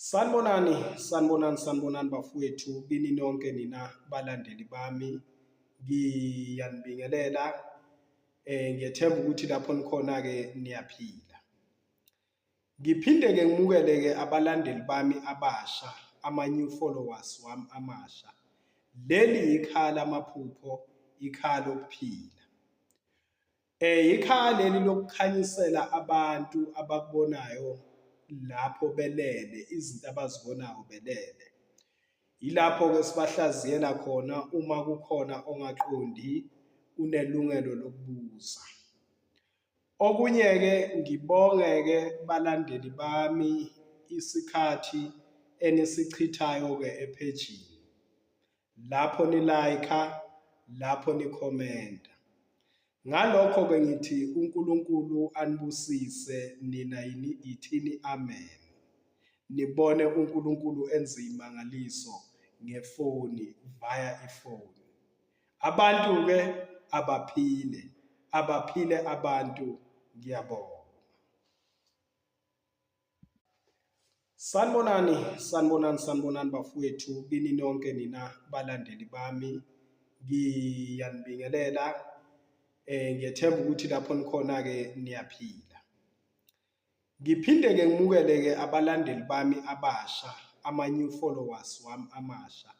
Sanibonani bafowethu, kini nonke nina balandeli bami. Ngiyanibingelela, ngiyethemba ukuthi lapho nikhona-ke niyaphila. Ngiphinde-ke ngimukele-ke abalandeli bami abasha, ama-new followers wami amasha. Leli ikhaya lamaphupho, ikhaya lokuphila. Ikhaya leli lokukhanyisela abantu abakubonayo lapho belele, izinto abazibonayo belele. Yilapho-ke sibahlaziyela khona uma kukhona ongaqondi, unelungelo lokubuza. Okunye-ke ngibonge-ke balandeli bami isikhathi enisichithayo-ke ephejini. Lapho ni-like-a, lapho nikhomenta. Ngalokho-ke ngithi uNkulunkulu anibusise nina ithini amen. Nibone uNkulunkulu enze imangaliso ngefoni, via ifoni. Abantu-ke abaphile abantu, ngiyabonga. Sanibonani bafowethu, kini nonke nina balandeli bami. Ngiyanibingelela, ngiyethemba ukuthi lapho nikhona-ke niyaphila. Ngiphinde-ke ngimukele-ke abalandeli bami abasha, ama-new followers wami amasha.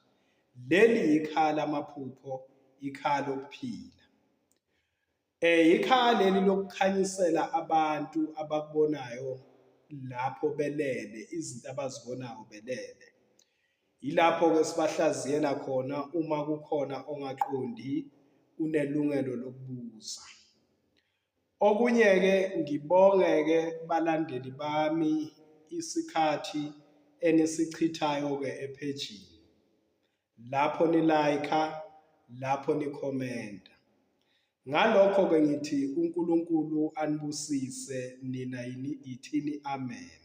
Leli ikhaya lamaphupho, ikhaya lokuphila. Ikhaya leli lokukhanyisela abantu abakubonayo lapho belele, izinto abazibonayo belele. Yilapho-ke sibahlaziyela khona uma kukhona ongaqondi, unelungelo lokubuza. Okunye-ke ngibonge-ke balandeli bami isikhathi enisichithayo-ke ephejini. Lapho ni-like-a, lapho nikhomenta. Ngalokho-ke ngithi uNkulunkulu anibusise nina ithini amen.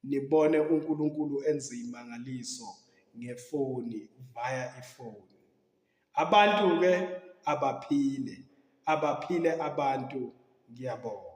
Nibone uNkulunkulu enze imangaliso ngefoni, via ifoni. Abantu-ke abaphile abantu, ngiyabonga.